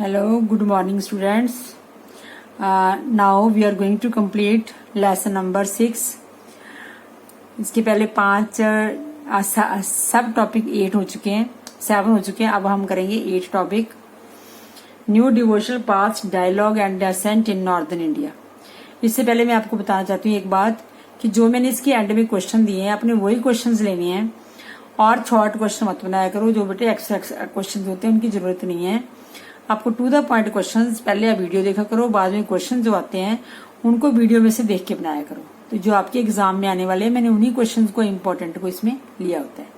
Hello, good morning students. Now we are going to complete lesson number 6. इसके पहले 5 सब topic 8 हो चुके हैं, 7 हो चुके हैं. अब हम करेंगे 8 topic. New devotional path dialogue and dissent in northern India. इससे पहले मैं आपको बताना चाहती हूँ एक बात कि जो मैंने इसके एंड में क्वेश्चन दिए हैं अपने वही क्वेश्चंस लेने हैं और शॉर्ट क्वेश्चन मत बनाया करो. जो बेटे एक्स्ट्रा क्वेश्चन होते हैं उनकी जरूरत नहीं है. आपको टू द पॉइंट क्वेश्चंस पहले आप वीडियो देखा करो, बाद में क्वेश्चन जो आते हैं उनको वीडियो में से देख के बनाया करो. तो जो आपके एग्जाम में आने वाले हैं मैंने उन्हीं क्वेश्चंस को इम्पोर्टेंट को इसमें लिया होता है.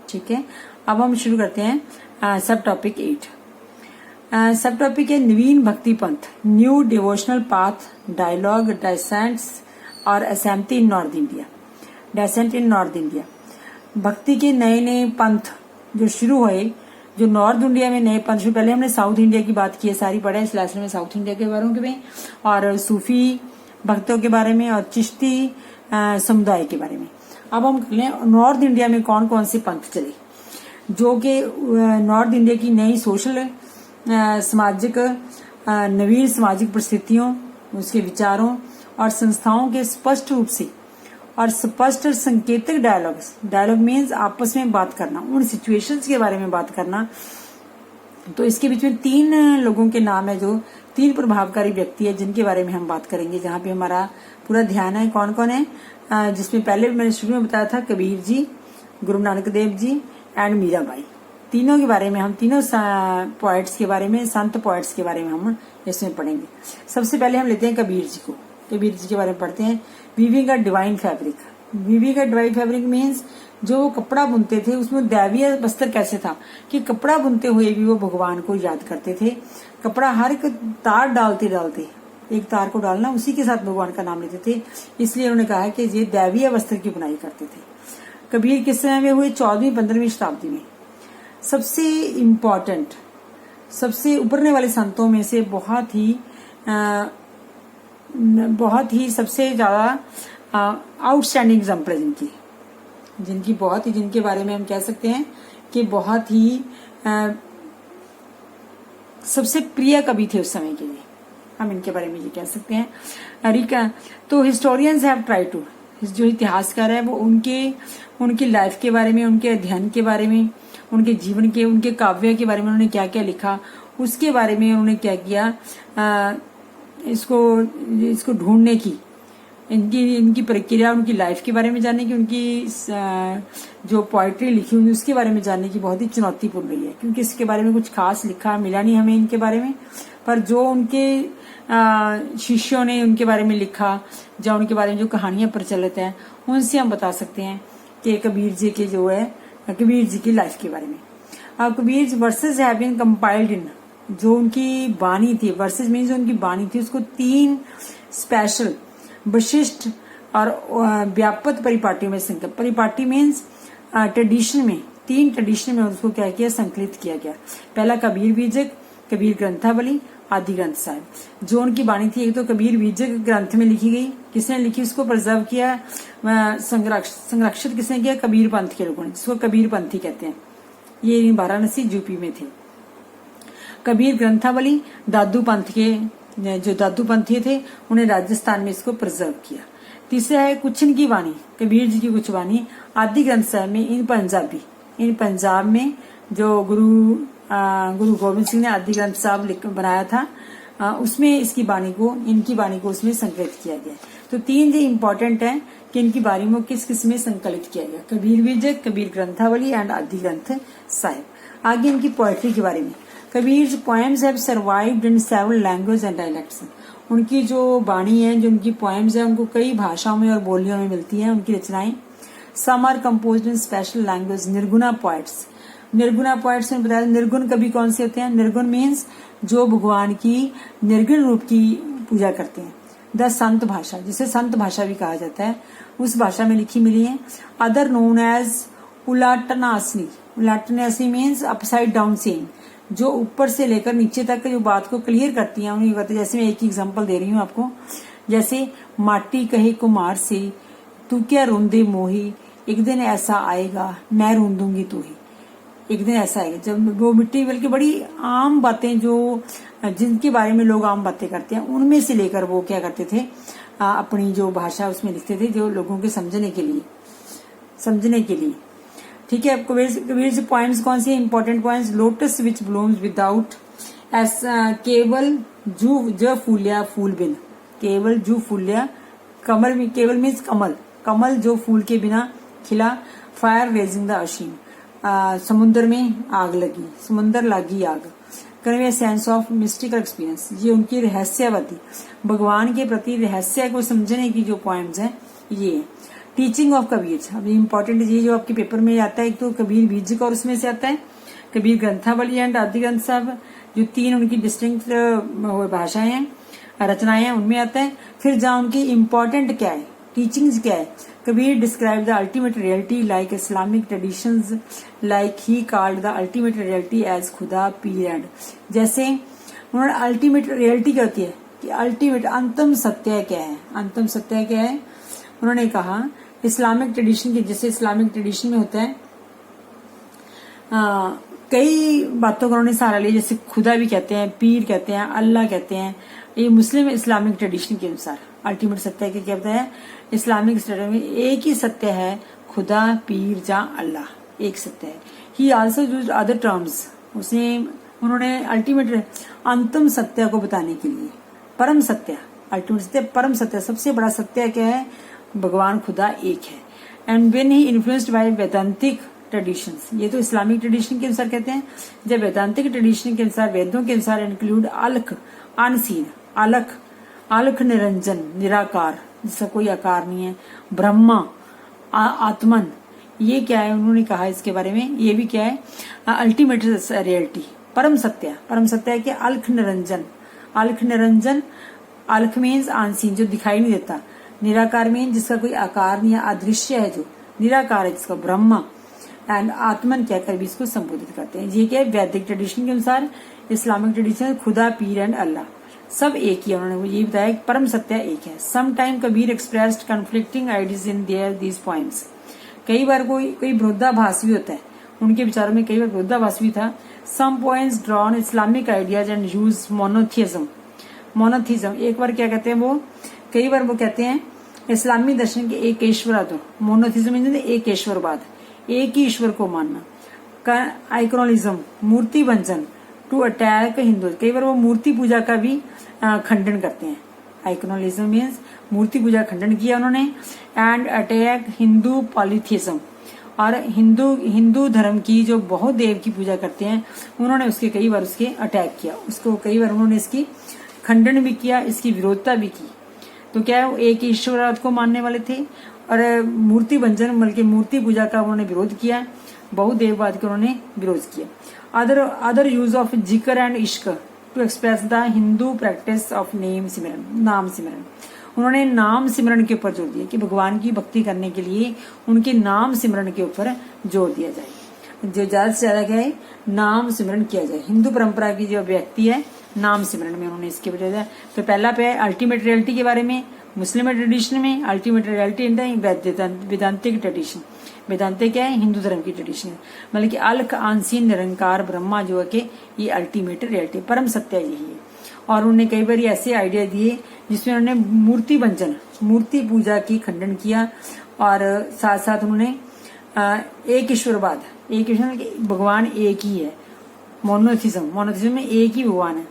ठीक है, अब हम शुरू करते हैं सब टॉपिक 8. सब टॉपिक है नवीन भक्ति पंथ, न्यू डिवोशनल पाथ डायलॉग डेसेंट्स और असेंप्टी इन नॉर्थ इंडिया. डेसेंट इन नॉर्थ इंडिया, भक्ति के नए नए पंथ जो शुरू हुए, जो नॉर्थ इंडिया में नए पंथ. पहले हमने साउथ इंडिया की बात की है, सारी पढ़ा है इस लेसन में साउथ इंडिया के बारे में और सूफी भक्तों के बारे में और चिश्ती समुदाय के बारे में. अब हम कर लें नॉर्थ इंडिया में कौन कौन से पंथ चले जो कि नॉर्थ इंडिया की नई सोशल सामाजिक नवीन सामाजिक परिस्थितियों, उसके विचारों और संस्थाओं के स्पष्ट रूप से और स्पष्ट संकेतक डायलॉग मीन्स आपस में बात करना, उन सिचुएशंस के बारे में बात करना. तो इसके बीच में 3 लोगों के नाम है, जो 3 प्रभावकारी व्यक्ति है जिनके बारे में हम बात करेंगे, जहां पे हमारा पूरा ध्यान है. कौन कौन है? जिसमें पहले मैंने शुरू में बताया था कबीर जी, गुरु नानक देव जी एंड मीराबाई. तीनों के बारे में हम तीनों पोएट्स के बारे में, संत पोएट्स के बारे में हम इसमें पढ़ेंगे. सबसे पहले हम लेते हैं कबीर जी को. कबीर जी के बारे में पढ़ते हैं. Weaving a divine fabric. Weaving a divine fabric means जो वो कपड़ा बुनते थे उसमें दैवीय वस्त्र कैसे था कि कपड़ा बुनते हुए भी वो भगवान को याद करते थे. कपड़ा हर एक तार डालते डालते एक तार को डालना, उसी के साथ भगवान का नाम लेते थे. इसलिए उन्होंने कहा कि ये दैवीय वस्त्र की बुनाई करते थे. कबीर किस समय में हुए? 14वीं-15वीं शताब्दी में. सबसे इम्पोर्टेंट, सबसे उभरने वाले संतों में से बहुत ही सबसे ज्यादा आउटस्टैंडिंग एग्जाम्पल है जिनके बारे में हम कह सकते हैं कि बहुत ही सबसे प्रिय कवि थे उस समय के लिए. हम इनके बारे में ये कह सकते हैं. अरिका तो हिस्टोरियंस हैव ट्राई टू, जो इतिहासकार है वो उनकी लाइफ के बारे में, उनके अध्ययन के बारे में, उनके जीवन के, उनके काव्य के बारे में उन्होंने क्या क्या लिखा उसके बारे में उन्होंने क्या किया, इसको ढूंढने की, इनकी प्रक्रिया, उनकी लाइफ के बारे में जानने की, उनकी जो पोएट्री लिखी हुई उसके बारे में जानने की बहुत ही चुनौतीपूर्ण रही है. क्योंकि इसके बारे में कुछ खास लिखा मिला नहीं हमें इनके बारे में, पर जो उनके शिष्यों ने उनके बारे में लिखा, या उनके बारे में जो कहानियां प्रचलित हैं उनसे हम बता सकते हैं कि कबीर जी के जो है कबीर जी की लाइफ के बारे में. Kabir verses have been compiled in, जो उनकी बानी थी, वर्सेस मीन्स जो उनकी बानी थी उसको 3 स्पेशल विशिष्ट और व्यापक परिपाटियों में परिपाटी मीन्स ट्रेडिशन में, 3 ट्रेडिशन में उसको क्या किया, संकलित किया गया. पहला कबीर बीजक, कबीर ग्रंथावली, आदि ग्रंथ साहिब. जो उनकी बानी थी एक तो कबीर बीजक ग्रंथ में लिखी गई. किसने लिखी? उसको प्रिजर्व किया, संरक्षित किसने किया? कबीर पंथ के लोगों ने, जिसको कबीर पंथी कहते हैं. ये वाराणसी यूपी में थे. कबीर ग्रंथावली दादू पंथ के, जो दादू पंथी थे उन्हें राजस्थान में इसको प्रिजर्व किया. तीसरा है कुछ इनकी वाणी, कबीर जी की कुछ वाणी आदि ग्रंथ साहिब में, इन पंजाब में जो गुरु गोविंद सिंह ने आदि ग्रंथ साहब बनाया था, उसमें इनकी बाणी को उसमें संकलित किया गया. तो 3 जो इम्पोर्टेंट है कि इनकी बाणी को किस में संकलित किया गया, कबीर बीजक, कबीर ग्रंथावली एंड आदि ग्रंथ साहिब. आगे इनकी पोएट्री के बारे में. Kabir poems have survived in several language and dialects. उनकी जो बाणी है, जो उनकी पोएम्स है, उनको कई भाषाओं में और बोलियों में मिलती है उनकी रचनाएं. Some are composed in special language. Nirguna poets में बताया. निर्गुण कवि कौन से होते हैं? निर्गुण मीन्स जो भगवान की निर्गुण रूप की पूजा करते हैं. द संत भाषा, जिसे संत भाषा भी कहा जाता है, उस भाषा में लिखी मिली है. अदर नोन एज उलाटनासनी मीन्स अपसाइड डाउन सेइंग, जो ऊपर से लेकर नीचे तक जो बात को क्लियर करती हैं उन्हें कहते हैं. जैसे मैं एक एग्जांपल दे रही हूँ आपको, जैसे माटी कहे कुम्हार से तू क्या रोंदे मोही, एक दिन ऐसा आएगा मैं रोंदूंगी तू ही. एक दिन ऐसा आएगा जब वो मिट्टी, बल्कि बड़ी आम बातें जो जिनके बारे में लोग आम बातें करते हैं उनमें से लेकर वो क्या करते थे, अपनी जो भाषा उसमें लिखते थे, जो लोगों के समझने के लिए। ठीक है, कबीर जी पॉइंट्स कौन से इंपॉर्टेंट पॉइंट्स? लोटस विच ब्लूम्स विदाउट एस केवल जू फूलिया फूल बिन, केवल जू फूलिया, कमल में, केवल मीन्स कमल जो फूल के बिना खिला। फायर रेजिंग द अशीम, समुद्र में आग लगी, समुद्र लागी आग। Convey sense of mystical experience, ये उनकी रहस्यवादी, भगवान के प्रति रहस्य को समझने की जो पॉइंट्स हैं ये। टीचिंग ऑफ कबीर, अभी इंपॉर्टेंट ये जो आपके पेपर में आता है, एक तो कबीर बीज का और उसमें से आता है कबीर ग्रंथावली एंड आदि ग्रंथ साहब, जो 3 उनकी डिस्टिंक्ट भाषाएं हैं, रचनाएं हैं, उनमें आता है। फिर जहां उनकी इम्पोर्टेंट क्या है, टीचिंग्स क्या है, Kabir describe the ultimate reality like Islamic traditions, like he called the ultimate reality as खुदा पीर एंड। जैसे उन्होंने अल्टीमेट रियलिटी क्या होती है कि अल्टीमेट अंतिम सत्य क्या है, अंतिम सत्य क्या है, उन्होंने कहा इस्लामिक ट्रेडिशन की, जैसे इस्लामिक ट्रेडिशन में होता है कई बातों का उन्होंने सहारा लिया, जैसे खुदा भी कहते हैं, पीर कहते हैं, अल्लाह कहते हैं। ये मुस्लिम इस्लामिक ट्रेडिशन के अनुसार अल्टीमेट सत्य क्या कहता है, इस्लामिक स्टडी में एक ही सत्य है, खुदा पीर जा अल्लाह, एक सत्य है। ही आल्सो यूज्ड अदर टर्म्स, उन्होंने अल्टीमेट अंतिम सत्य को बताने के लिए, परम सत्य, अल्टीमेट सत्य, परम सत्य, सबसे बड़ा सत्य क्या है, भगवान खुदा एक है। And when he influenced by वेदांतिक traditions, ये तो इस्लामिक ट्रेडिशन के अनुसार कहते हैं, जब वेदांतिक ट्रेडिशन के अनुसार, वेदों के अनुसार इंक्लूड अलख, अनसीन, अलख निरंजन, निराकार, जिसका कोई आकार नहीं है, ब्रह्मा, आत्मन, ये क्या है, उन्होंने कहा इसके बारे में, ये भी क्या है, अल्टीमेट रियलिटी, परम सत्य है कि अलख निरंजन, अलख मीन्स अनसीन, जो दिखाई नहीं देता, निराकार मीन जिसका कोई आकार नहीं है, अदृश्य है, जो निराकार है, जिसका ब्रह्मा, एंड आत्मन कहकर भी इसको संबोधित करते हैं। ये क्या है, वैदिक ट्रेडिशन के अनुसार, इस्लामिक ट्रेडिशन, खुदा पीर एंड अल्लाह सब एक ही है। उन्होंने ये बताया कि परम सत्य एक है। Some time Kabir expressed conflicting ideas in their these points, कई बार कोई विरोधाभास भी होता है, उनके विचारों में कई बार विरोधाभास भी था। Some points drawn Islamic ideas and use monotheism, एक बार क्या कहते हैं वो, कई बार वो कहते हैं इस्लामी दर्शन के एक ईश्वरवाद, मोनोथिज्म एक ईश्वरवाद, एक ही ईश्वर को मानना। आइकोनोलिज्म, मूर्ति भंजन, टू अटैक हिंदू, कई बार वो मूर्ति पूजा का भी खंडन करते हैं। आइकोनोलिज्म मीन्स मूर्ति पूजा खंडन किया उन्होंने। एंड अटैक हिंदू पॉलीथिज्म, और हिंदू धर्म की जो बहुदेव की पूजा करते हैं, उन्होंने उसके कई बार उसके अटैक किया, उसको कई बार उन्होंने इसकी खंडन भी किया, इसकी विरोधता भी की। तो क्या है, वो एक ईश्वरवाद को मानने वाले थे, और मूर्ति भंजन बल्कि मूर्ति पूजा का उन्होंने विरोध किया, बहुदेववाद का उन्होंने विरोध किया। अदर यूज ऑफ जिक्र एंड इश्क to express the Hindu practice of naam simran, उन्होंने नाम सिमरन के ऊपर जोर दिया कि भगवान की भक्ति करने के लिए उनके नाम सिमरन के ऊपर जोर दिया जाए, जो ज्यादा से ज्यादा क्या है, नाम सिमरन किया जाए। हिंदू परंपरा की जो व्यक्ति है नाम सिमरन में उन्होंने इसके बजाय, तो पहला पे अल्टीमेट रियलिटी के बारे में, मुस्लिम ट्रेडिशन में ultimate reality in the Vedantic tradition, Vedanta क्या है, हिंदू धर्म की ट्रेडिशन, मतलब कि अलख अनसीन निरंकार ब्रह्मा जो है कि ये अल्टीमेट रियलिटी, परम सत्य यही है। और उन्होंने कई बार ऐसे आइडिया दिए जिसमें उन्होंने मूर्ति भंजन, मूर्ति पूजा की खंडन किया, और साथ साथ उन्होंने एक ईश्वरवाद, एक ईश्वर, भगवान एक ही है, मोनोथिज्म में एक ही भगवान है,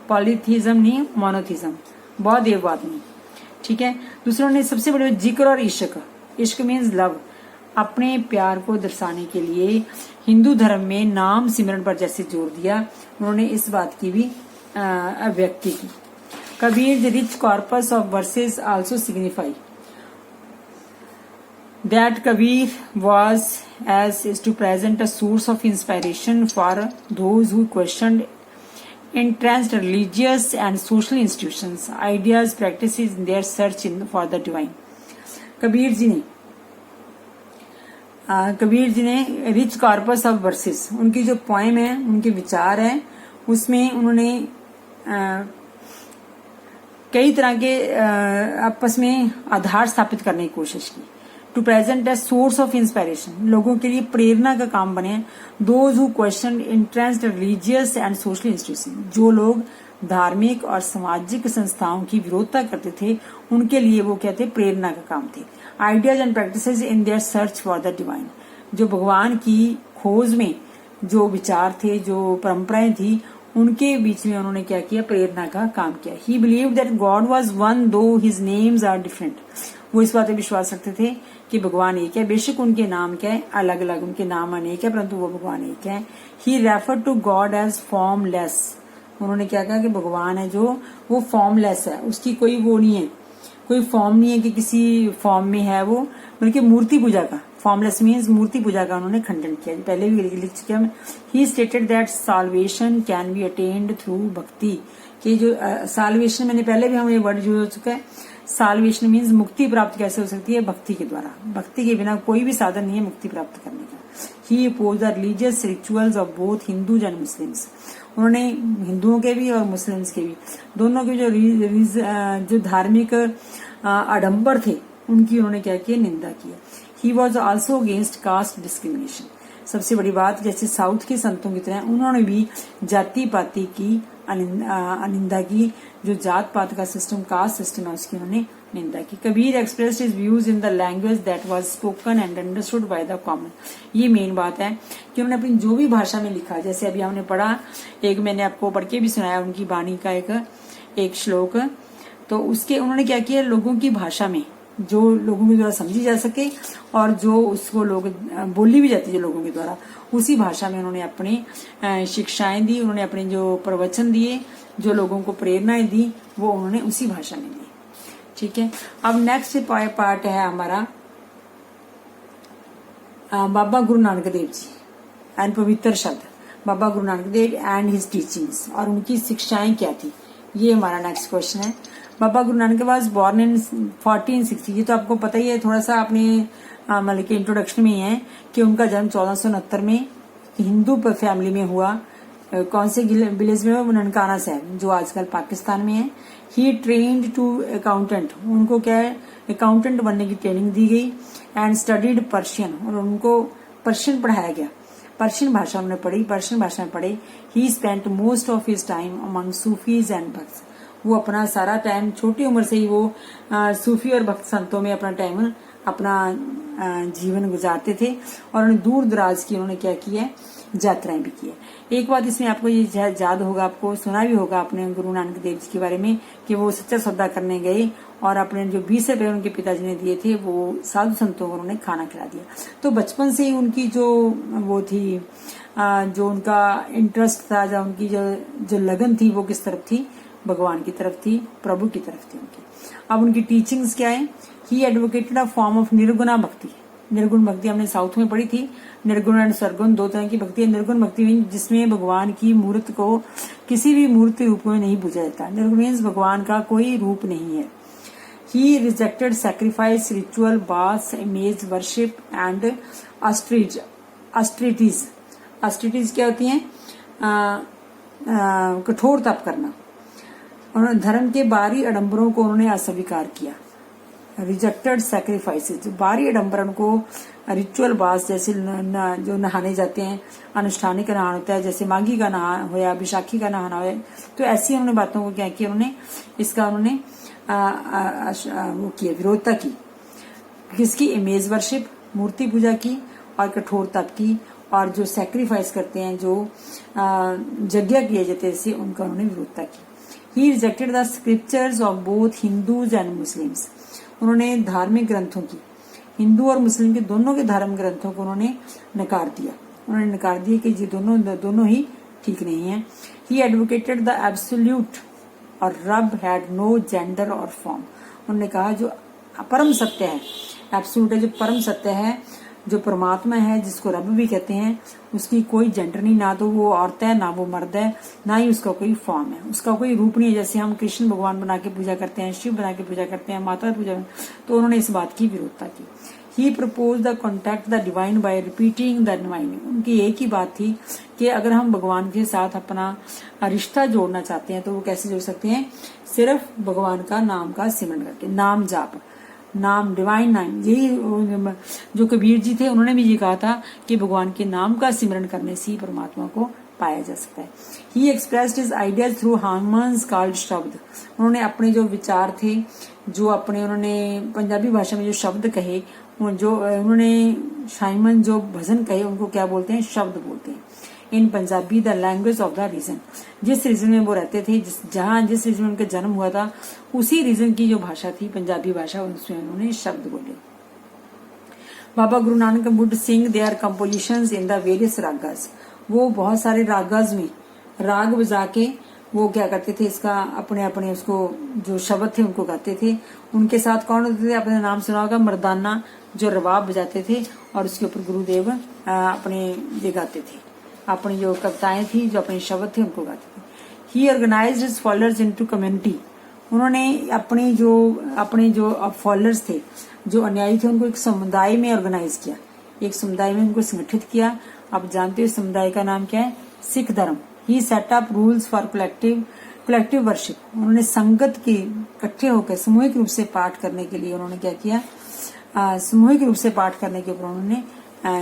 पॉलीथिज्म नहीं, मोनोथिज्म, बहुदेववाद नहीं। ठीक है, दूसरों ने सबसे बड़े जिक्र और इश्क मीन्स लव, अपने प्यार को दर्शाने के लिए हिंदू धर्म में नाम सिमरन पर जैसे जोर दिया, उन्होंने इस बात की भी अभिव्यक्ति की। Kabir the rich corpus of versus also signify that Kabir was as is to present a source of inspiration for those who questioned entrenched religious and social institutions, ideas, practices in their search for the divine. Kabir ji ने rich corpus of versus, उनकी जो poem है, उनके विचार है, उसमें उन्होंने कई तरह के आपस में आधार स्थापित करने की कोशिश की। To present as source of inspiration, लोगों के लिए प्रेरणा का काम बने। Those who question entrenched religious and social institution, जो लोग धार्मिक और सामाजिक संस्थाओं की विरोधता करते थे उनके लिए वो कहते प्रेरणा का काम थे। Ideas and practices in their search for the divine, जो भगवान की खोज में जो विचार थे, जो परंपराएं थी, उनके बीच में उन्होंने क्या किया, प्रेरणा का काम किया। ही believe that God was one दो हिज नेम्स आर डिफरेंट, वो इस बात पे विश्वास रखते थे कि भगवान एक है, बेशक उनके नाम क्या है, अलग अलग उनके नाम अनेक है, परंतु वो भगवान एक है। He refer to God as formless, उन्होंने क्या कहा कि भगवान है जो वो फॉर्मलेस है, उसकी कोई वो नहीं है, कोई फॉर्म नहीं है कि किसी फॉर्म में है वो, बल्कि मूर्ति पूजा का, फॉर्मलेस मीन्स मूर्ति पूजा का उन्होंने खंडन किया, पहले भी लिख चुके हैं। He stated that salvation can be attained through bhakti, कि जो साल्वेशन, मैंने पहले भी हम ये वर्ड यूज हो चुका है, साल्वेशन मीन्स मुक्ति प्राप्त कैसे हो सकती है, भक्ति के द्वारा, भक्ति के बिना कोई भी साधन नहीं है मुक्ति प्राप्त करने का। He oppose the religious rituals of both Hindus and Muslims, उन्होंने हिंदुओं के भी और मुस्लिम्स के भी, दोनों के जो धार्मिक आडंबर थे उनकी उन्होंने क्या किया, निंदा किया। He was also against caste discrimination, सबसे बड़ी बात, जैसे साउथ के संतों की तरह उन्होंने भी जाति पाति की अनिंदा की, जो जात पात का सिस्टम, कास्ट सिस्टम है, उसकी उन्होंने निंदा की। Kabir expressed his views in the language that was spoken and understood by the common, ये मेन बात है कि उन्होंने अपनी जो भी भाषा में लिखा, जैसे अभी हमने पढ़ा, एक मैंने आपको पढ़ के भी सुनाया उनकी वाणी का एक श्लोक, तो उसके उन्होंने क्या किया, लोगों की भाषा में जो लोगों के द्वारा समझी जा सके और जो उसको लोग बोली भी जाती है लोगों के द्वारा, उसी भाषा में उन्होंने अपनी शिक्षाएं दी, उन्होंने अपने जो प्रवचन दिए, जो लोगों को प्रेरणाएं दी, वो उन्होंने उसी भाषा में दी। ठीक है, अब नेक्स्ट पार्ट है हमारा बाबा गुरु नानक देव जी एंड पवित्र शब्द, बाबा गुरु नानक देव एंड हिज टीचिंग्स, और उनकी शिक्षाएं क्या थी, ये हमारा नेक्स्ट क्वेश्चन है। बाबा Guru Nanak was born in 1460, ये तो आपको पता ही है, थोड़ा सा आपने मतलब कि इंट्रोडक्शन में ही है कि उनका जन्म 1469 में हिंदू फैमिली में हुआ। कौन से विलेज में, वो ननकाना साहब जो आजकल पाकिस्तान में है। ही ट्रेन्ड टू अकाउंटेंट, उनको क्या है, अकाउंटेंट बनने की ट्रेनिंग दी गई। एंड स्टडीड पर्शियन, और उनको पर्शियन पढ़ाया गया, पर्शियन भाषा उन्होंने पढ़ी, पर्शियन भाषा में पढ़े। He spent most of his time among Sufis and bhakts, वो अपना सारा टाइम छोटी उम्र से ही वो सूफी और भक्त संतों में अपना टाइम, अपना जीवन गुजारते थे, और उन्होंने दूर दराज की उन्होंने क्या किया, यात्राएं भी की है। एक बात इसमें आपको ये याद होगा, आपको सुना भी होगा आपने गुरु नानक देव जी के बारे में, कि वो सच्चा सौदा करने गए और अपने जो 20 रुपए उनके पिताजी ने दिए थे वो साधु संतों को उन्होंने खाना खिला दिया। तो बचपन से ही उनकी जो वो थी, जो उनका इंटरेस्ट था, जो उनकी जो लगन थी, वो किस तरफ थी, भगवान की तरफ थी, प्रभु की तरफ थी उनकी। अब उनकी टीचिंग्स क्या है, he advocated a form of Nirguna bhakti, निर्गुण भक्ति हमने साउथ में पढ़ी थी, निर्गुण एंड सरगुण दो तरह की भक्ति है। निर्गुण भक्ति जिसमें भगवान की मूर्त को किसी भी मूर्ति रूप में नहीं पूजा जाता, निर्गुण मीन्स भगवान का कोई रूप नहीं है। ही रिजेक्टेड सैक्रिफाइस, रिचुअल, बास, इमेज वर्शिप एंड ऑस्ट्रिटीज। ऑस्ट्रिटीज क्या होती है, कठोर तप करना। उन्होंने धर्म के बाहरी आडंबरों को उन्होंने अस्वीकार किया। रिजेक्टेड सैक्रिफाइसेस, जो बाहरी आडंबरों को, रिचुअल बास जैसे जो नहाने जाते हैं, अनुष्ठानिक का नहाना होता है, जैसे माघी का नहाना होया, विशाखी का नहाना होया, तो ऐसी उन्होंने बातों को क्या किया, उन्होंने इसका उन्होंने वो किया, विरोधता की। किसकी, इमेज वर्शिप, मूर्ति पूजा की, और कठोर तप की, और जो सैक्रिफाइस करते हैं, जो यज्ञ किए जाते हैं, उनका उन्होंने विरोधता की। He rejected the scriptures of both Hindus and Muslims, उन्होंने धार्मिक ग्रंथों की, हिंदू और मुस्लिम के दोनों के धार्मिक ग्रंथों को उन्होंने नकार दिया। उन्होंने नकार दिया कि ये दोनों ही ठीक नहीं है। ही एडवोकेटेड द एब्सोल्यूट, और रब हैड नो जेंडर और फॉर्म, उन्होंने कहा जो परम सत्य है, एब्सोल्यूट है, जो परम सत्य है, जो परमात्मा है, जिसको रब भी कहते हैं, उसकी कोई जेंडर नहीं, ना तो वो औरत है, ना वो मर्द है, ना ही उसका कोई फॉर्म है, उसका कोई रूप नहीं है। जैसे हम कृष्ण भगवान बना के पूजा करते हैं, शिव बना के पूजा करते हैं, माता पूजा, तो उन्होंने इस बात की विरोधता की। He propose the contact the divine by repeating the divine, उनकी एक ही बात थी कि अगर हम भगवान के साथ अपना रिश्ता जोड़ना चाहते हैं तो वो कैसे जोड़ सकते हैं, सिर्फ भगवान का नाम का सिमरन करके, नाम जाप, नाम, डिवाइन नाम, यही जो कबीर जी थे उन्होंने भी ये कहा था कि भगवान के नाम का सिमरन करने से ही परमात्मा को पाया जा सकता है। He expressed his ideas through hymns called shabad. उन्होंने अपने जो विचार थे, जो अपने उन्होंने पंजाबी भाषा में जो शब्द कहे, जो उन्होंने शाइमन जो भजन कहे उनको क्या बोलते हैं, शब्द बोलते हैं। In Punjabi the language of the region, जिस रीजन में वो रहते थे, जिस रीजन में उनका जन्म हुआ था, उसी रीजन की जो भाषा थी पंजाबी भाषा, उसमें उन्होंने शब्द बोले। Baba Guru Nanak would sing their compositions in the various ragas. वो बहुत सारे रागास में राग बजा के वो क्या करते थे, इसका अपने अपने उसको जो शब्द थे उनको गाते थे। उनके साथ कौन होते थे, अपने नाम सुना होगा, मर्दाना जो रबाब बजाते थे, और उसके ऊपर गुरुदेव अपने ये गाते थे, अपनी जो कविताएं थी, जो अपने शब्द थे उनको गाते थे। He organized his followers into community. उन्होंने अपने जो फॉलोअर्स थे, जो अनुयायी थे, उनको एक समुदाय में ऑर्गेनाइज किया, एक समुदाय में उनको संगठित किया। आप जानते हो समुदाय का नाम क्या है, सिख धर्म। He set up rules for collective worship. उन्होंने संगत के इकट्ठे होकर सामूहिक रूप से पाठ करने के लिए उन्होंने क्या किया, सामूहिक रूप से पाठ करने के ऊपर उन्होंने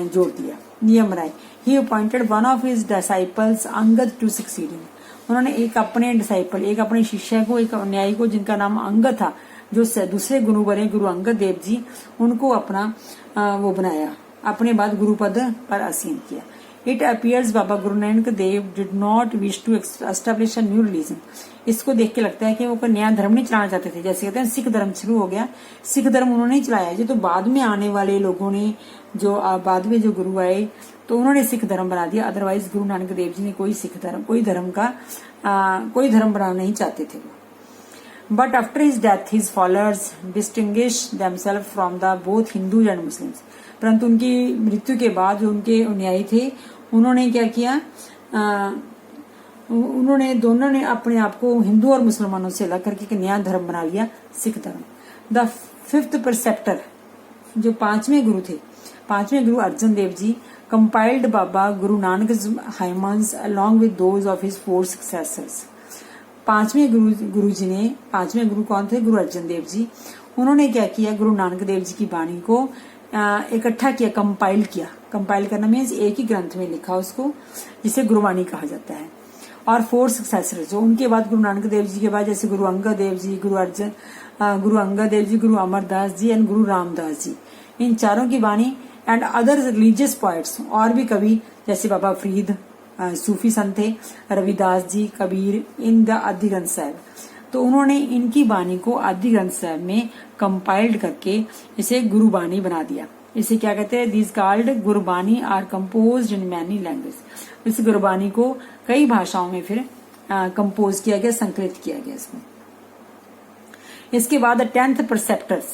जोर दिया। नियम राय, he appointed one of his disciples Angad to succeed him. उन्होंने एक अपने डिसाइपल, एक अपने शिष्य को, एक अनुयायी को जिनका नाम अंगद था, जो दूसरे गुरु बने गुरु अंगद देव जी, उनको अपना वो बनाया, अपने बाद गुरु पद पर आसीन किया। It appears Baba Guru Nanak Dev did not wish to establish a new religion. इसको देख के लगता है कि वो कोई नया धर्म नहीं चलाना चाहते थे। जैसे कहते हैं सिख धर्म शुरू हो गया, सिख धर्म उन्होंने नहीं चलाया, ये तो बाद में आने वाले लोगों ने, जो बाद में जो गुरु आए तो उन्होंने सिख धर्म बना दिया। अदरवाइज गुरु नानक देव जी ने कोई धर्म बनाना नहीं चाहते थे। But after his death his followers distinguish themselves from the both Hindus and Muslims. परंतु उनकी मृत्यु के बाद जो उनके अनुयायी थे, उन्होंने क्या किया, उन्होंने दोनों ने अपने आप को हिंदू और मुसलमानों से अलग करके एक नया धर्म बना लिया, सिख धर्म। द फिफ्थ परसेप्टर, जो पांचवें गुरु थे, पांचवें Guru Arjan Dev ji, compiled Baba Guru Nanak हाइमन्स along with those of his 4 successors. पांचवें गुरु जी ने, पांचवें गुरु कौन थे, गुरु अर्जन देव जी, उन्होंने क्या किया, गुरु नानक देव जी की वाणी को इकट्ठा किया, कंपाइल किया। कंपाइल करना मीन्स एक ही ग्रंथ में लिखा उसको, जिसे गुरुवाणी कहा जाता है। और 4 सक्सेसर जो उनके बाद गुरु नानक देव जी के बाद, जैसे गुरु अंगद देव जी, गुरु अंगद देव जी, गुरु अमरदास जी एंड गुरु रामदास जी, इन चारों की वाणी एंड अदर रिलीजियस पोइट्स, और भी कवि जैसे बाबा फरीद सूफी संत थे, रविदास जी, कबीर, इन द आदि ग्रंथ साहब। तो उन्होंने इनकी वाणी को आदि ग्रंथ साहब में कंपाइल्ड करके इसे गुरुबाणी बना दिया। इसे क्या कहते हैं, this called Gurbani are composed in many language. इस गुरबानी को कई भाषाओं में फिर कंपोज किया गया, संकलित किया गया इसमें। इसके बाद 10th परसेप्टर्स,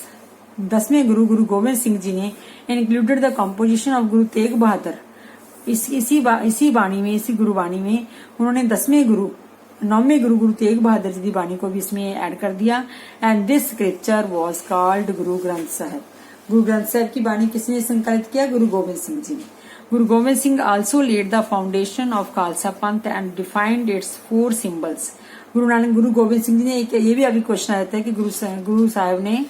10वें गुरु गोविंद सिंह जी ने included the composition of Guru Tegh Bahadur. इसी वाणी में, इसी गुरुबाणी में उन्होंने 9वें गुरु तेग बहादुर जी की वाणी को भी इसमें ऐड कर दिया। And this scripture was called Guru Granth साहब। गुरु ग्रंथ साहब की वाणी किसने संकलित किया, गुरु गोविंद सिंह जी ने। Guru Gobind Singh also laid the foundation of Khalsa Panth and defined it's 4 symbols. गुरु गोविंद सिंह जी ने, ये भी अभी क्वेश्चन आता है कि गुरु साहब ने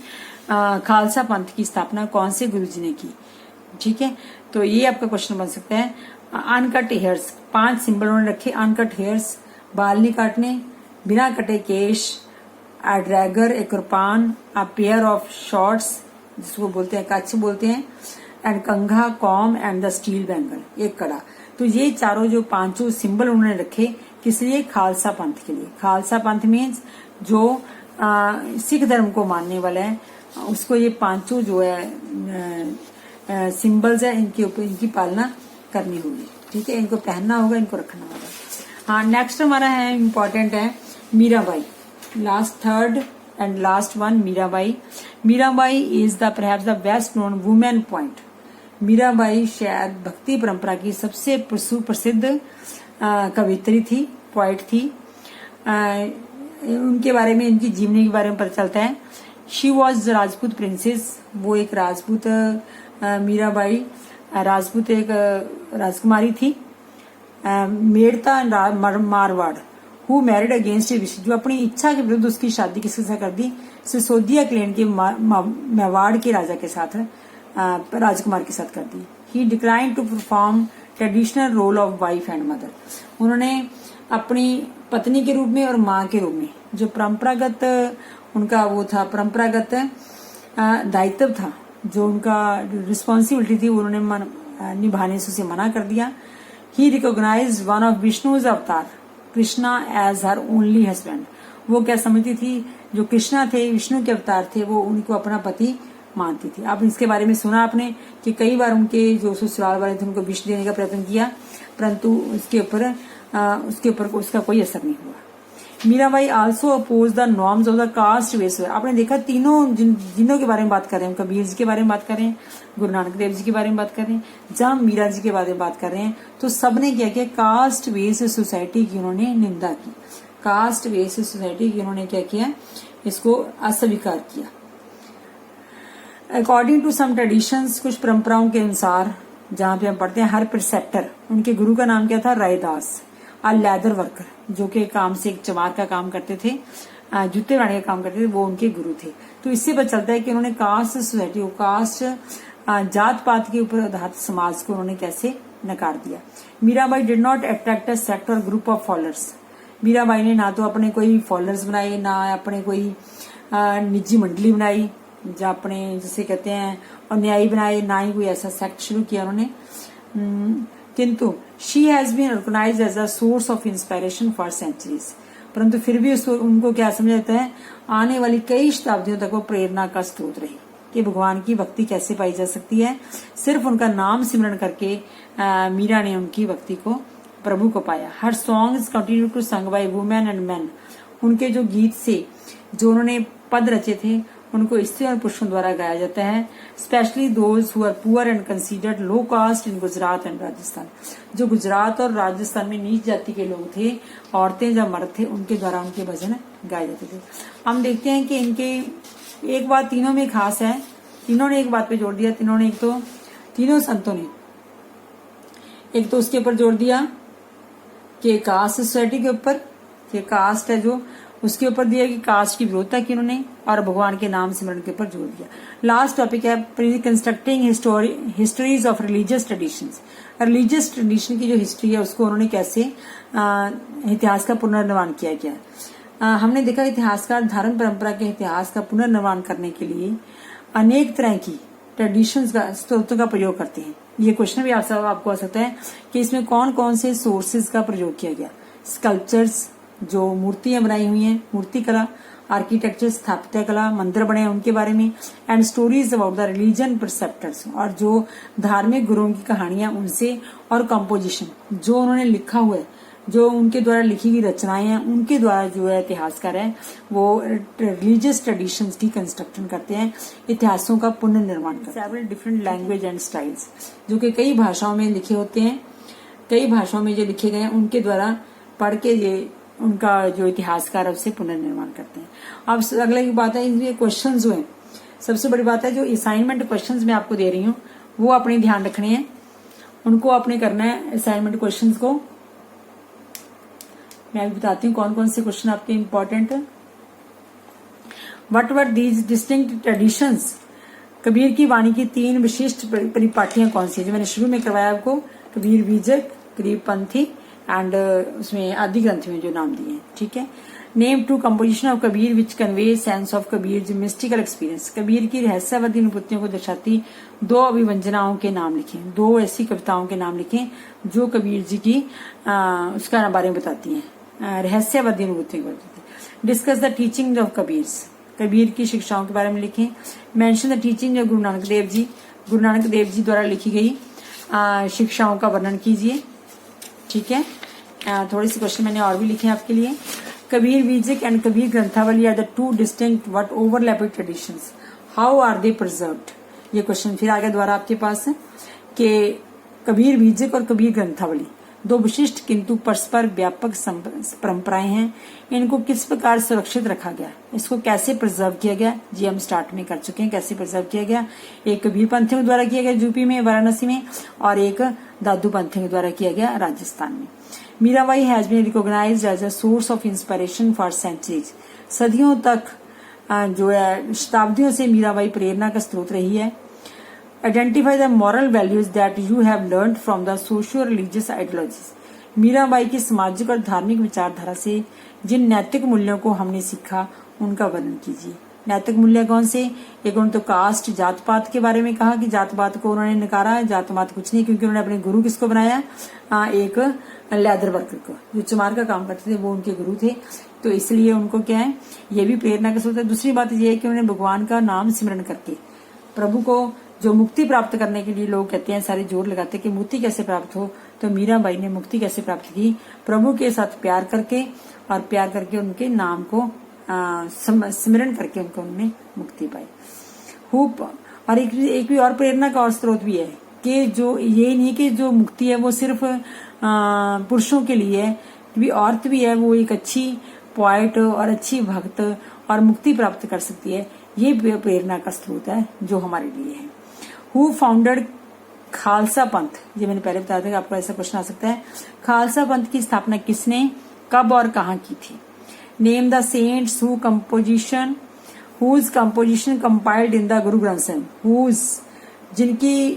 खालसा पंथ की स्थापना कौन से गुरु जी ने की, ठीक है, तो ये आपका क्वेश्चन बन सकता है। अनकट हेयर्स, 5 सिंबल उन्होंने रखे। अनकट हेयर्स, बाल नहीं काटने, बिना कटे केश, अ ड्रैगर, एक kirpan, a pair of shorts जिसको बोलते हैं कच्छ बोलते हैं, and kangha, comb and the steel bangle, एक कड़ा। तो ये चारों जो 5 सिंबल उन्होंने रखे, किस लिए, खालसा पंथ के लिए। खालसा पंथ मीन्स जो सिख धर्म को मानने वाला है, उसको ये 5 जो है सिंबल्स है, इनके ऊपर इनकी पालना करनी होगी, ठीक है, इनको पहनना होगा, इनको रखना होगा। हाँ, नेक्स्ट हमारा है, इम्पोर्टेंट है Mirabai, last 3rd and last one, Mirabai. Mirabai is the perhaps the best known women point. Mirabai शायद भक्ति परंपरा की सबसे प्रसिद्ध कवित्री थी, पोइट थी। उनके बारे में, इनकी जीवनी के बारे में पता चलता है। शी वॉज राजपूत प्रिंसेस, वो एक राजपूत, मीराबाई राजपूत एक राजकुमारी थी। Merta Marwar, who married against wish, जो अपनी इच्छा के विरुद्ध उसकी शादी किसके साथ कर दी, सिसोदिया क्लेन के मेवाड़ के राजा के साथ राजकुमार के साथ कर दी। He decline to perform traditional role of wife and mother. उन्होंने अपनी पत्नी के रूप में और माँ के रूप में जो परंपरागत उनका वो था, परंपरागत दायित्व था, जो उनका रिस्पॉन्सिबिलिटी थी, उन्होंने निभाने से उसे मना कर दिया। He recognise one of Vishnu's avatar Krishna as her only husband. वो क्या समझती थी, जो कृष्णा थे, विष्णु के अवतार थे, वो उनको अपना पति मानती थी। अब इसके बारे में सुना आपने कि कई बार उनके जो ससुराल वाले थे उनको विष देने का प्रयत्न किया, परंतु उसके ऊपर उसका कोई असर नहीं हुआ। Mirabai also oppose the norms of the caste ways. आपने देखा तीनों जिनों के बारे में बात कर रहे हैं, कबीर जी के बारे में बात कर रहे हैं, गुरु नानक देव जी के बारे में बात कर रहे हैं, जहां मीरा जी के बारे में बात कर रहे हैं, तो सबने क्या किया, कास्ट बेस्ड सोसाइटी की उन्होंने निंदा की। कास्ट बेस्ड सोसाइटी की उन्होंने क्या किया, इसको अस्वीकार किया। अकॉर्डिंग टू सम ट्रेडिशंस, कुछ परंपराओं के अनुसार, जहां पे हम पढ़ते हैं, हर प्रिसेप्टर, उनके गुरु का नाम क्या था, रायदास। आ लेदर वर्कर, जो के काम से एक चमार का काम करते थे, जूते बनाने का काम करते थे, वो उनके गुरु थे। तो इससे पता चलता है कि उन्होंने कास्ट सोसाइटी को, कास्ट जात पात के ऊपर आधारित समाज को उन्होंने कैसे नकार दिया। Mirabai did not attract a sect और ग्रुप ऑफ फॉलोअर्स। मीराबाई ने ना तो अपने कोई फॉलोअर्स बनाए, ना अपने कोई निजी मंडली बनाई, या अपने जिसे कहते हैं अनुयायी बनाए, ना ही कोई ऐसा सेक्ट शुरू किया उन्होंने। किंतु she has been organised as a source of inspiration for centuries. परंतु फिर भी उसको उनको क्या समझा जाता है, आने वाली कई शताब्दियों तक वो प्रेरणा का स्रोत रही कि भगवान की भक्ति कैसे पाई जा सकती है। सिर्फ उनका नाम सिमरण करके मीरा ने उनकी भक्ति को, प्रभु को पाया। Her songs continue to sung by women and men. उनके जो गीत से जो उन्होंने पद रचे थे, उनको स्त्री और पुरुषों द्वारा गाया जाता है। Specially those who are poor and considered low caste in Gujarat and Rajasthan. जो गुजरात और राजस्थान में नीच जाति के लोग थे, औरतें या मर्द थे, उनके द्वारा उनके भजन गाए जाते थे। हम देखते हैं कि इनके एक बात तीनों में खास है, तीनों ने एक बात पे जोर दिया। तीनों संतों ने एक तो उसके ऊपर जोर दिया कि कास्ट सोसाइटी के ऊपर, कि कास्ट है जो, उसके ऊपर दिया कि कास्ट की विरोधता की उन्होंने, और भगवान के नाम सिमरण के ऊपर जोर दिया। लास्ट टॉपिक है reconstructing histories of religious traditions. Religious tradition की जो हिस्ट्री है उसको उन्होंने कैसे इतिहास का पुनर्निर्माण किया गया। हमने देखा इतिहासकार धर्म परंपरा के इतिहास का पुनर्निर्माण करने के लिए अनेक तरह की ट्रेडिशंस का, स्रोतों का प्रयोग करते हैं। ये क्वेश्चन भी आपको आ सकता है कि इसमें कौन कौन से सोर्सेज का प्रयोग किया गया। स्कल्पचर्स, जो मूर्तियां बनाई हुई हैं, मूर्ति कला, आर्किटेक्चर, स्थापत्य कला, मंदिर बने हैं उनके बारे में, and stories about the religion preceptors, और जो धार्मिक गुरुओं की कहानियां उनसे, और कंपोजिशन, जो उन्होंने लिखा हुआ है, जो उनके द्वारा लिखी गई रचनाएं हैं, उनके द्वारा जो है इतिहासकार है वो रिलीजियस ट्रेडिशंस की कंस्ट्रक्शन करते हैं, इतिहासों का पुनर्निर्माण करते हैं। Several different language and styles, जो कि कई भाषाओं में लिखे होते हैं, कई भाषाओं में जो लिखे गए हैं उनके द्वारा पढ़ के ये उनका जो इतिहासकार है उससे पुनर्निर्माण करते हैं। अब अगले की बात है, इसमें क्वेश्चन जो है, सबसे बड़ी बात है जो असाइनमेंट क्वेश्चन मैं आपको दे रही हूँ वो अपने ध्यान रखने हैं, उनको आपने करना है। असाइनमेंट क्वेश्चन को मैं अभी बताती हूँ कौन कौन से क्वेश्चन आपके इम्पोर्टेंट है। What were these distinct traditions. Kabir की वाणी की 3 विशिष्ट परिपाटियां कौन सी है, जो मैंने शुरू में करवाया आपको, कबीर बीजक, कबीर पंथी एंड उसमें आदि ग्रंथ में जो नाम दिए हैं, ठीक है। Name 2 composition of Kabir which convey sense of Kabir mystical experience. Kabir की रहस्यवादी अनुभूतियों को दर्शाती 2 अभिव्यंजनाओं के नाम लिखें, 2 ऐसी कविताओं के नाम लिखें जो कबीर जी की उसका बारे में बताती हैं, रहस्यवादी अनुभूतियों को बताती है। Discuss the teaching of Kabir, Kabir की शिक्षाओं के बारे में लिखें। मेंशन द टीचिंग ऑफ गुरु नानक देव जी, गुरु नानक देव जी द्वारा लिखी गई शिक्षाओं का वर्णन कीजिए, ठीक है। थोड़ी सी क्वेश्चन मैंने और भी लिखे हैं आपके लिए। Kabir Bijak and Kabir Granthavali are the 2 distinct but overlapping traditions, how are they preserved. ये क्वेश्चन फिर आगे द्वारा आपके पास है कि कबीर बीजक और कबीर ग्रंथावली 2 विशिष्ट किंतु परस्पर व्यापक परंपराएं हैं, इनको किस प्रकार सुरक्षित रखा गया, इसको कैसे प्रिजर्व किया गया, जी हम स्टार्ट में कर चुके हैं कैसे प्रिजर्व किया गया। एक कबीर पंथियों द्वारा किया गया यूपी में, वाराणसी में, और एक दादू पंथियों द्वारा किया गया राजस्थान में। Mirabai has been recognised as a source of inspiration for centuries. सदियों तक जो है शताब्दियों से मीराबाई प्रेरणा का स्रोत रही है। Identify the moral values that you have learned from the socio religious ideologies. Mirabai की सामाजिक और धार्मिक विचारधारा से जिन नैतिक मूल्यों को हमने सीखा उनका वर्णन कीजिए। नैतिक मूल्य कौन से? एक उन्होंने तो कास्ट जात पात के बारे में कहा कि जात पात को उन्होंने नकारा, जात पात कुछ नहीं, क्योंकि उन्होंने अपने गुरु किसको बनाया? एक लेदर वर्कर को, जो चमार का काम करते थे वो उनके गुरु थे, तो इसलिए उनको क्या है, ये भी प्रेरणा का स्रोत है। दूसरी बात ये है कि उन्होंने भगवान का नाम सिमरण करके प्रभु को जो मुक्ति प्राप्त करने के लिए लोग कहते हैं, सारे जोर लगाते हैं कि मुक्ति कैसे प्राप्त हो, तो मीराबाई ने मुक्ति कैसे प्राप्त की? प्रभु के साथ प्यार करके, और प्यार करके उनके नाम को स्मरण करके उनको उन्होंने मुक्ति पाई। हुप और एक भी और प्रेरणा का और स्रोत भी है कि जो ये नहीं कि जो मुक्ति है वो सिर्फ पुरुषों के लिए है, भी औरत भी है वो एक अच्छी पोएट और अच्छी भक्त और मुक्ति प्राप्त कर सकती है। ये प्रेरणा का स्रोत है जो हमारे लिए है। हु फाउंडेड खालसा पंथ? ये मैंने पहले बताया था कि आपको ऐसा क्वेश्चन आ सकता है। खालसा पंथ की स्थापना किसने, कब और कहाँ की थी? Name the saints who composition whose composition compiled in the Guru Granth Sahib. Whose जिनकी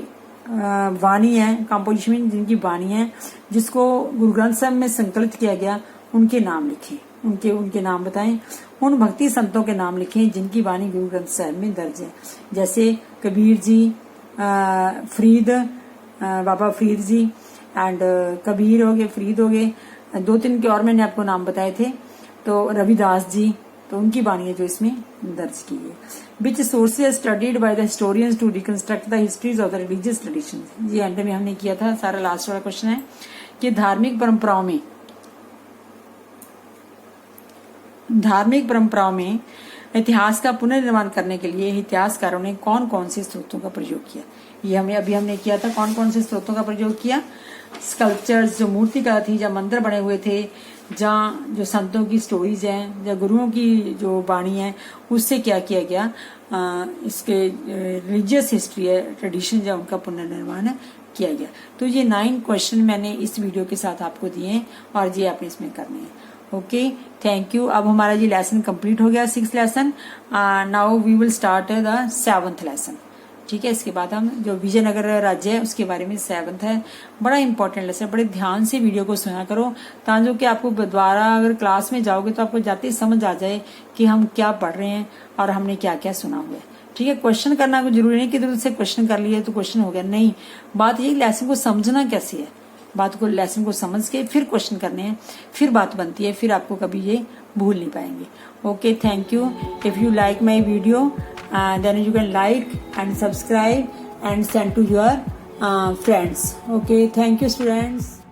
वाणी है, कंपोजिशन जिनकी वाणी है जिसको गुरु ग्रंथ साहिब में संकलित किया गया, उनके नाम लिखें। उनके नाम बताएं। उन भक्ति संतों के नाम लिखें जिनकी वाणी गुरु ग्रंथ साहिब में दर्ज है, जैसे कबीर जी, फरीद, बाबा फरीद जी एंड कबीर हो गए, फरीद हो गए, 2-3 के और मैंने आपको नाम बताए थे, तो रविदास जी, तो उनकी वाणी है जो इसमें दर्ज की है। Which sources studied by the historians to reconstruct the histories of the religious traditions? ये एंड में हमने किया था, सारा लास्ट वाला क्वेश्चन है कि धार्मिक परंपराओं में इतिहास का पुनर्निर्माण करने के लिए इतिहासकारों ने कौन कौन से स्रोतों का प्रयोग किया? ये हमने किया था। कौन कौन से स्रोतों का प्रयोग किया? स्कल्पचर्स, जो मूर्तिकला थी, जहाँ मंदिर बने हुए थे, जहाँ जो संतों की स्टोरीज हैं, या गुरुओं की जो वाणी है, उससे क्या किया गया, इसके रिलीजियस हिस्ट्री है, ट्रेडिशन जो उनका पुनर्निर्माण किया गया। तो ये 9 क्वेश्चन मैंने इस वीडियो के साथ आपको दिए हैं और ये आपने इसमें करने हैं। Okay, thank you. अब हमारा ये लेसन कंप्लीट हो गया, 6th lesson. Now we will start the 7th lesson. ठीक है, इसके बाद हम जो विजयनगर राज्य है उसके बारे में 7th है, बड़ा इंपॉर्टेंट लेसन। बड़े ध्यान से वीडियो को सुना करो, ताकि कि आपको दोबारा अगर क्लास में जाओगे तो आपको जाते ही समझ आ जाए कि हम क्या पढ़ रहे हैं और हमने क्या क्या सुना हुआ है। ठीक है, क्वेश्चन करना कोई जरूरी नहीं कि इधर से क्वेश्चन कर लिया तो क्वेश्चन हो गया, नहीं। बात ये लेसन को समझना कैसे है, बात को लेसन को समझ के फिर क्वेश्चन करने हैं, फिर बात बनती है, फिर आपको कभी ये भूल नहीं पाएंगे। Okay, thank you. If you like my video then you can like and subscribe and send to your friends. Okay, thank you students.